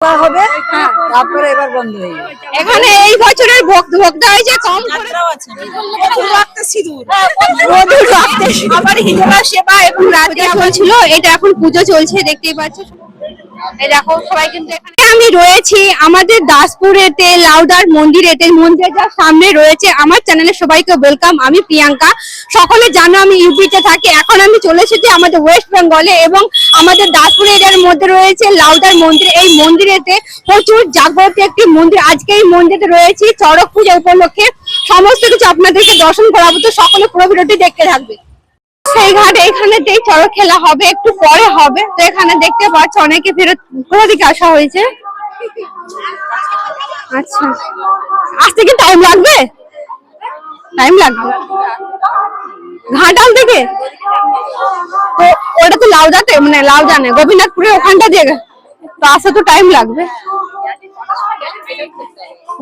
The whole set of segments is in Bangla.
হবে তারপরে এবার বন্ধ হয়ে যাবে। এখানে এই বছরের ভোক্তা হয়েছে কম করে মধুর রক্তের আবার হিজলা সেবা এবং রাতে চলছিল, এটা এখন পুজো চলছে দেখতেই পাচ্ছ। এই দেখো সবাই কিন্তু এখানে আমি রয়েছি আমাদের দাসপুরেতে লাউদার মন্দিরেতে, মন্দিরের যার সামনে রয়েছে আমার চ্যানেলে সবাইকে ওয়েলকাম। আমি প্রিয়াঙ্কা, সকলে জানো আমি ইউপিতে থাকি। এখন আমি চলে এসেছি আমাদের ওয়েস্ট বেঙ্গলে এবং আমাদের দাসপুর এরিয়ার মধ্যে রয়েছে লাউদার মন্দির। এই মন্দিরেতে প্রচুর জাগ্রত একটি মন্দির। আজকে এই মন্দিরে রয়েছি চড়ক পূজা উপলক্ষে, সমস্ত কিছু আপনাদেরকে দর্শন করাবো, তো সকলে পুরো ভিডিওটি দেখতে থাকবে। সেই ঘাটে এখানেতেই চড়ক খেলা হবে, একটু পরে হবে। তো এখানে দেখতে পাচ্ছ অনেকে ফেরত কোথা থেকে আসা হয়েছে। আচ্ছা, আসতে কি টাইম লাগবে? টাইম লাগবে ঘাটাল থেকে? তো ওটা তো লাউদাতে, মানে লাউদা নেই, গোপীনাথপুরের ওখানটা দিয়ে তো আসতে তো টাইম লাগবে।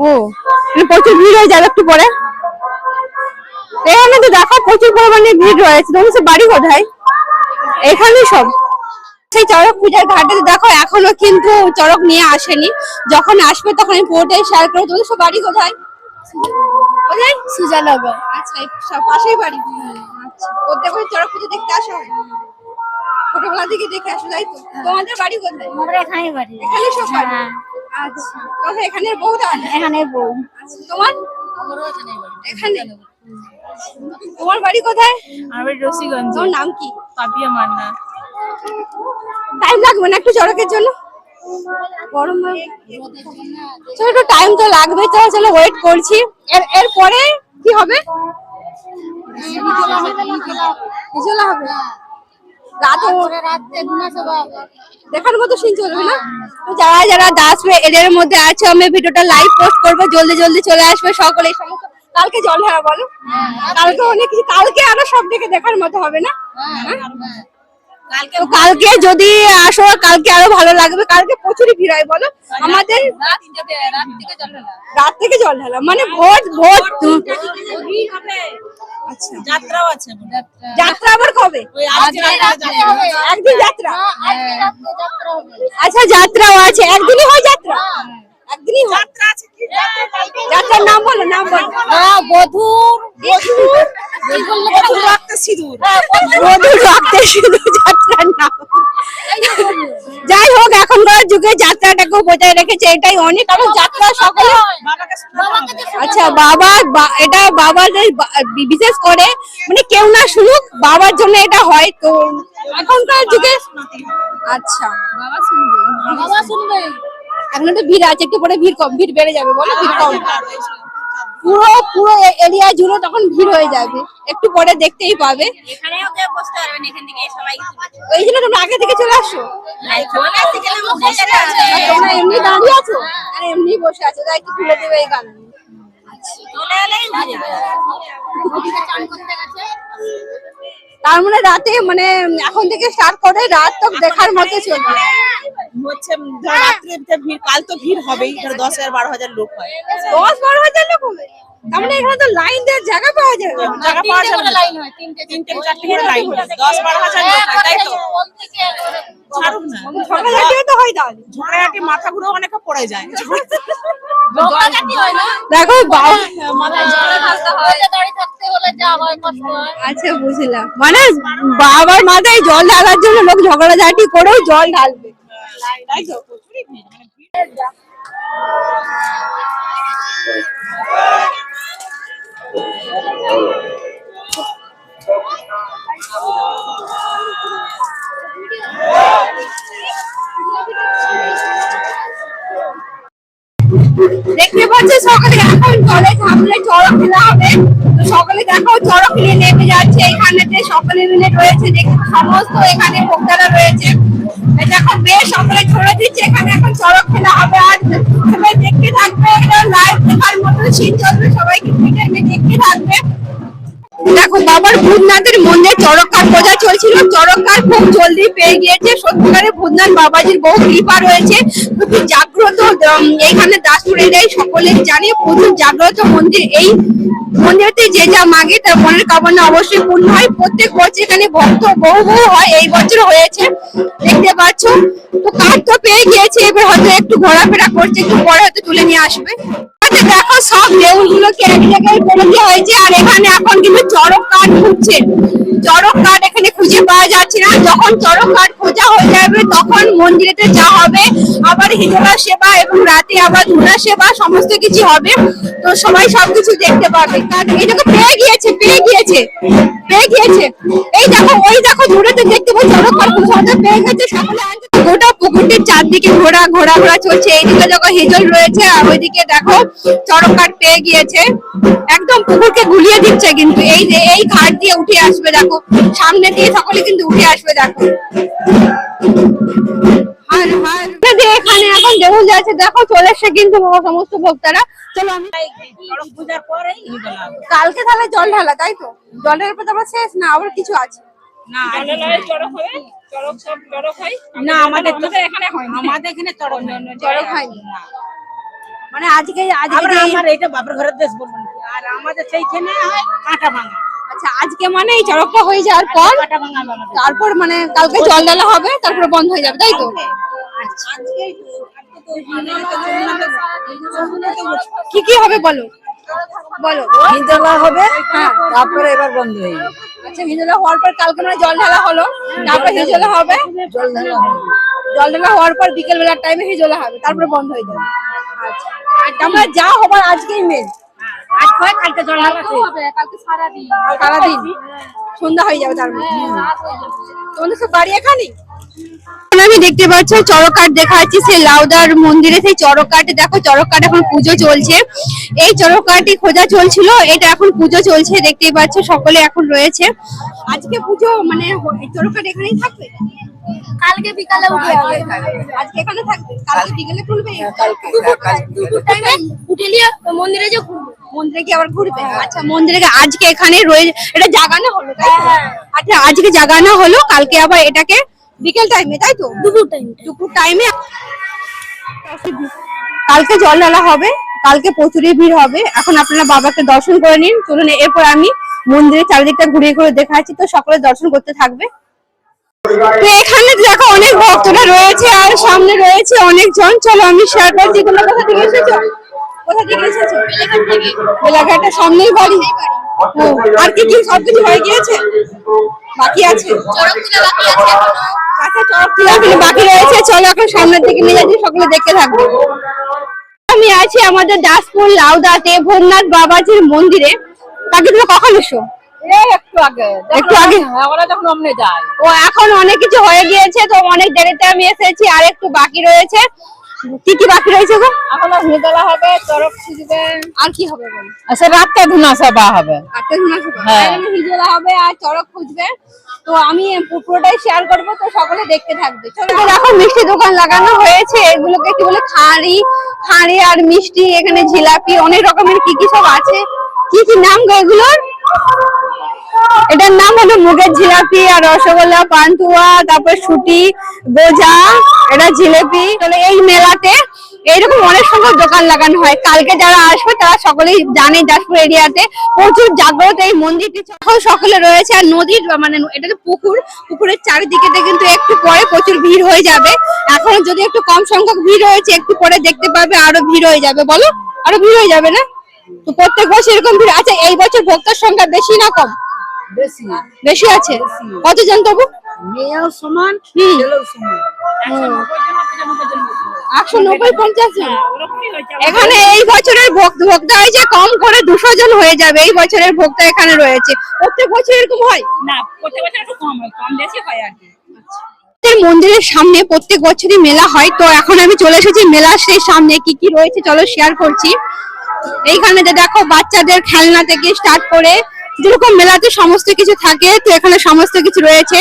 ও প্রচুর ভিড় হয়ে যাবে একটু পরে। এখানে তো দেখো প্রচুর পরিমাণে ভিড় রয়েছে। তোমার বাড়ি কোথায়? এখানে সব সেই চড়ক পূজার ঘাটে দেখো এখনো কিন্তু চড়ক নিয়ে আসেনি, যখন আসবে তখন আমি পুরোটাই শেয়ার করবো। তোমাদের সব বাড়ি কোথায়? কোথায়? সুজানগর। আচ্ছা, সব পাশেই বাড়ি। আচ্ছা, প্রত্যেক বছর চড়ক পুজো দেখতে আসা হয়? ছোটবেলা থেকে দেখে আসো তাই তো? তোমাদের বাড়ি কোথায়? আমাদের এখানেই বাড়ি। এখানে সব বাড়ি? আচ্ছা, কোথায়? এখানে বউ তাহলে? এখানে বউ। আচ্ছা, তোমার? এখানে। তোমার বাড়ি কোথায়? আমার বাড়ি রসিগঞ্জ। তোমার নাম কি? পাপিয়া মান্না। টাইম লাগবে না একটু চড়কের জন্য? গরম চলো, একটু টাইম তো লাগবে। চলো চলো ওয়েট করছি। এরপরে কি হবে? হিজলা হবে। দেখার মতো সিন চলবে না? তো যারা যারা দাসবে এদের মধ্যে আছে, আমি ভিডিওটা লাইভ পোস্ট করবো, জলদি জলদি চলে আসবে সকলে। কালকে জল ঢালা বলো, কালকে অনেক কিছু, কালকে আরো সব দিকে দেখার মতো হবে না? কালকে যদি আসো কালকে আরো ভালো লাগবে। কালকে প্রচুরই ভিড় হয় বলো আমাদের। রাত থেকে জল ঢালা মানে ভোর ভোর। আচ্ছা, যাত্রাও আছে। যাত্রা আবার কবে? একদিন যাত্রা। আচ্ছা, যাত্রাও আছে, একদিনই হয় যাত্রা? একদিনই যাত্রা আছে। যাত্রার নাম বলো, নাম বলো। বধুর রক্তের সিঁদুর। বধুর রক্তের সিঁদুর যাত্রার নাম। যাই হোক, এখনকার যুগে যাত্রাটাকেও বজায় রেখেছে, এটাই অনেক। কারণ যাত্রা সকলে আচ্ছা বাবার, এটা বাবাদের বিশেষ করে মানে কেউ না শুনুক, বাবার জন্য এটা হয়। তো এখনকার যুগে আচ্ছা বাবা শুনবে। এখন তো ভিড় আছে, একটু পরে ভিড় কম, ভিড় বেড়ে যাবে বলো, ভিড় কম। পুরো পুরো এরিয়া জুড়ে তখন ভিড় হয়ে যাবে, একটু পরে দেখতেই পাবে। এখানেও কেউ বসতে পারবেন, এখান থেকে সবাই। ওই জন্য তোমরা আগে থেকে চলে আসো। তোমরা এমনি দাঁড়িয়ে আছো আর এমনি বসে আছো, তাই একটু তুলে দেবে এই গান। তার মানে রাতে, মানে এখন থেকে স্টার্ট করে রাত তক দেখার মতো চলবে হচ্ছে। রাত্রে ভিড়, কাল তো ভিড় হবেই। 10,000-12,000 লোক হয়। 10-12,000 লোক হবে? তার মানে এখানে তো লাইন দেওয়ার জায়গা পাওয়া যাবে। জায়গা পাওয়া যাবে না। 3-4 করে লাইন হয়। 10-12,000 লোক হয়, তাই তো? ছাড়ুক না, ঝগড়াঝাটিও তো হয় তাহলে। ঝগড়াঝাটি মাথা ঘুরেও অনেকে পড়ে যায়। দেখো আচ্ছা, আচ্ছা বুঝলাম, মানে বাবার মাথায় জল ঢালার জন্য লোক ঝগড়াঝাটি করেও জল ঢালবে, তাই তো? দেখতে পাচ্ছি সকালে এখন জলে ঝাঁপলে চড়ক খেলা হবে। তো সকালে দেখো চড়ক নিয়ে নেমে যাচ্ছে। এখানেতে সকলে মিলে রয়েছে, সমস্ত এখানে ভোক্তারা রয়েছে। দেখো বেশ সকলে ছড়ে দিচ্ছে, এখানে এখন চড়ক খেলা হবে। আর সবাই দেখতে থাকবে, এটা লাইভ দেখার মতো সিন চলবে, সবাইকে দেখতে থাকবে। দেখো বাবার ভূতনাথের মন্দিরে চড়ককার পূজা চলছিল, চড়ককার খুব জলদি পেয়ে গিয়েছে। সত্যিকারের ভূতনাথ বাবাজির বহু কৃপা রয়েছে, খুবই জাগ্রত এইখানে দাসপুর এরিয়ায় সকলে জানে প্রচুর জাগ্রত মন্দির। এই মন্দিরতে যে যা মাগে তার মনের কামনা অবশ্যই পূর্ণ হয়। প্রত্যেক বছর এখানে ভক্ত বহু বহু হয়, এই বছর হয়েছে দেখতে পাচ্ছ। তো কাঠ তো পেয়ে গিয়েছে, এবার হয়তো একটু ঘোরাফেরা করছে, একটু পরে হয়তো তুলে নিয়ে আসবে। আচ্ছা দেখো সব দেউলগুলোকে এক জায়গায় করে দেওয়া হয়েছে, আর এখানে এখন কিন্তু চড়ক কাঠ খুঁজছে। চড়ক কাঠ এখানে খুঁজে পাওয়া যাচ্ছে না। যখন চড়ক কাঠ খোঁজা হয়ে যাবে তখন মন্দিরেতে যা হবে, আবার হিজলা সেবা এবং রাতে আবার ধুনা সেবা সমস্ত কিছু হবে। তো সবাই সবকিছু দেখতে পাবে। কারণ এই দেখো পেয়ে গিয়েছে পেয়ে গিয়েছে পেয়ে গিয়েছে। এই দেখো ওই দেখো দূরেতে দেখতে পাচ্ছ চড়ক কাঠ খুঁজে পেয়ে গেছে সকলে। গোটা পুকুরটির চারদিকে ঘোরা চলছে। এইদিকে দেখো হিজল রয়েছে, আর ওইদিকে দেখো চড়ক কাঠ পেয়ে গিয়েছে। একদম পুকুরকে গুলিয়ে দিচ্ছে কিন্তু। এই যে এই ঘাট দিয়ে উঠে আসবে, দেখো সামনে দিয়ে সকলে কিন্তু উঠে আসবে। দেখো এখানে এখন দেউল যাচ্ছে, দেখো চলে এসছে কিন্তু সমস্ত ভক্তরা। চলো আমি চড়ক পূজার পরেই হিজলা হবে। কালকে তাহলে জল ঢালা, তাই তো? জলের পর আবার শেষ না, আবার কিছু আছে? না চড়ক হয়, চড়ক হয় না, আমাদের এখানে হয় না। আমাদের এখানে চড়ক চড়ক হয়নি না। মানে আজকে আমার এটা বাপের ঘরের দেশ বলবেন, আর আমাদের সেইখানে হয় কাঁটা ভাঙা। আচ্ছা আজকে মানে এই চড়কটা হয়ে যাওয়ার পর কাঁটা ভাঙা হবে আমাদের। তারপর মানে কালকে জল ঢালা হবে, তারপরে বন্ধ হয়ে যাবে, তাই তো? কি কি হবে বলো বলো। হিজলা হবে, হ্যাঁ তারপরে এবার বন্ধ হয়ে যাবে। আচ্ছা হিজলা হওয়ার পর কালকে মানে জল ঢালা হলো, তারপর হিজলা হবে। জল ঢালা হবে। জল ঢালা হওয়ার পর বিকেল বেলার টাইমে হিজলা হবে, তারপরে বন্ধ হয়ে যাবে। আচ্ছা আমরা যা হবার আজকেই মেন। আজ হয় কালকে জল ঢালা হবে কালকে সারাদিন সন্ধ্যা হয়ে যাবে, তার মধ্যে তোমাদের সব বাড়ি এখানে। আমি দেখতে পাচ্ছ চড়ক কাঠ দেখাচ্ছি, সেই লাউদার মন্দিরে সেই চড়ক কাঠ। দেখো চড়ক কাঠ এখন পুজো চলছে। এই চড়ক কাঠই খোঁজা চলছিল, এটা এখন পুজো চলছে দেখতেই পাচ্ছ সকলে এখন রয়েছে। আজকে পুজো মানে চড়ক কাঠ এখানেই থাকবে, কালকে বিকালে উঠে যাবে। আজকে এখানে থাকবে, কালকে বিকেলে খুলবে। দুপুর টাইমে উঠে নিয়ে মন্দিরে যে ঘুরবে। মন্দিরে কি আবার ঘুরবে? আচ্ছা মন্দিরে আজকে এখানে রয়ে এটা জাগানো হলো, তাই তো? আচ্ছা আজকে জাগানো হলো, কালকে আবার এটাকে বিকেল টাইমে, তাই তো? দুপুর টাইমে কালকে জল ঢালা হবে। কালকে প্রচুরই ভিড় হবে। এখন আপনারা বাবাকে দর্শন করে নিন। চলুন এরপর আমি মন্দিরের চারিদিকটা ঘুরিয়ে ঘুরে দেখাচ্ছি, তো সকলে দর্শন করতে থাকবে। তো এখানে দেখো অনেক ভক্তরা রয়েছে, আর সামনে রয়েছে অনেকজন। চলো আমি শেয়ার করছি। তোমরা কোথা থেকে এসেছো? কোথা থেকে এসেছো? বেলাঘাটের সামনেই বাড়ি। ও, আর কি কি সবকিছু হয়ে গিয়েছে? বাকি আছে চড়ক পূজা বাকি আছে। আচ্ছা চড়ক পূজা বাকি রয়েছে। চলো এখন সামনের দিকে নিয়ে যাচ্ছি, সকলে দেখতে থাকবে। আমি আছি আমাদের দাসপুর লাউদাতে ভোরনাথ বাবাজির মন্দিরে। তাকে তুমি কখন এসো? একটু আগে একটু আগে ওরা যখন অমনে যায়। ও এখন অনেক কিছু হয়ে গিয়েছে, তো অনেক দেরিতে আমি এসেছি। আর একটু বাকি রয়েছে। কি কি বাকি রয়েছে গো? এখনো হিজলা হবে, চড়ক খুঁজবে, আর কি হবে বলো? আচ্ছা রাতটা ধুনা সভা হবে। আটটা ধুনা শুধু হ্যাঁ। হিজলা হবে আর চড়ক খুঁজবে। তো আমি পুরোটাই শেয়ার করবো, তো সকলে দেখতে থাকবে। চলো দেখো মিষ্টি দোকান লাগানো হয়েছে। এগুলোকে কি বলে? খাঁড়ি আর মিষ্টি, এখানে জিলাপি অনেক রকমের কি কি সব আছে। কি কি নাম গো এগুলোর? এটার নাম হলো মুগের জিলাপি, আর রসগোল্লা, পান্তুয়া, তারপর সুটি, গোজা, এটা জিলেপি। তাহলে এই মেলাতে এইরকম অনেক সংখ্যক দোকান লাগানো হয়। কালকে যারা আসবে তারা সকলেই জানে দাসপুর এরিয়াতে প্রচুর জাগ্রত এই মন্দিরটি সকলে রয়েছে। আর নদীর মানে এটা তো পুকুরের চারিদিকে কিন্তু একটু পরে প্রচুর ভিড় হয়ে যাবে। এখন যদি একটু কম সংখ্যক ভিড় হয়েছে, একটু পরে দেখতে পাবে আরো ভিড় হয়ে যাবে। বলো আরো ভিড় হয়ে যাবে না? তো প্রত্যেক বছর এরকম ভিড়। আচ্ছা এই বছর ভক্তের সংখ্যা বেশি না কম? বেশি আছে। কতজন তবু? মেয়েও সমান, হুম। ছেলেও সমান। 190-50 জন। এখানে এই বছরের ভক্ত হয়েছে কম করে 200 জন হয়ে যাবে। এই বছরের ভক্ত এখানে রয়েছে। প্রত্যেক বছর এরকম হয় না, প্রত্যেক বছর একটু কম হয়, কম বেশি হয় আর কি। মন্দিরের সামনে প্রত্যেক বছরই মেলা হয়। তো এখন আমি চলে এসেছি মেলার সেই সামনে। কি কি রয়েছে চলো শেয়ার করছি। এইখানে দেখো বাচ্চাদের খেলনা থেকে স্টার্ট করে যেরকম মেলাতে সমস্ত কিছু থাকে, তো এখানে সমস্ত কিছু রয়েছে।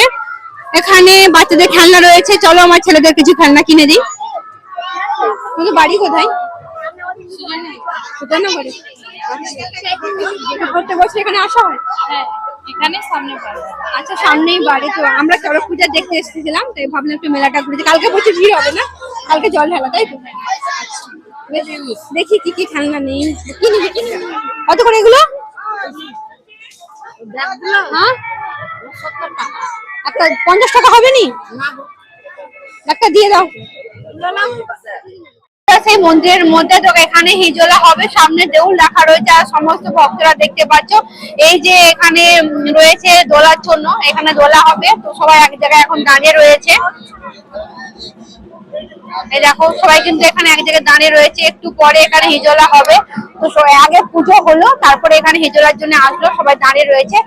এখানে বাচ্চাদের খেলনা রয়েছে। চলো আমার ছেলেদের কিছু খেলনা কিনে দিই। তোমাদের বাড়ি কোথায়? সুতানাবাড়ি। প্রত্যেক বছর এখানে আসা হয়? হ্যাঁ, এখানে সামনে বাড়ি। আচ্ছা সামনেই বাড়ি। তো আমরা চড়ক পূজা দেখতে এসেছিলাম, তাই ভাবলাম একটু মেলাটা ঘুরে। কালকে প্রচুর ভিড় হবে না? কালকে জল ঢালা, তাই তো? আচ্ছা দেখি কি কি খেলনা নেই। কি নিবি কি নিবি? কত করে এগুলো? হ্যাঁ একটা 50 টাকা হবে নি? একটা দিয়ে দাও। সেই মন্দিরের মধ্যে তো এখানে হিজলা হবে, সামনে দেউল রাখা রয়েছে আর সমস্ত ভক্তরা দেখতে পাচ্ছ এই যে এখানে রয়েছে দোলার জন্য, এখানে দোলা হবে তো সবাই এক জায়গায় এখন দাঁড়িয়ে রয়েছে। এই দেখো সবাই কিন্তু এখানে এক জায়গায় দাঁড়িয়ে রয়েছে, একটু পরে এখানে হিজলা হবে তো আগে পুজো হলো তারপরে এখানে হিজলার জন্য আসলো, সবাই দাঁড়িয়ে রয়েছে।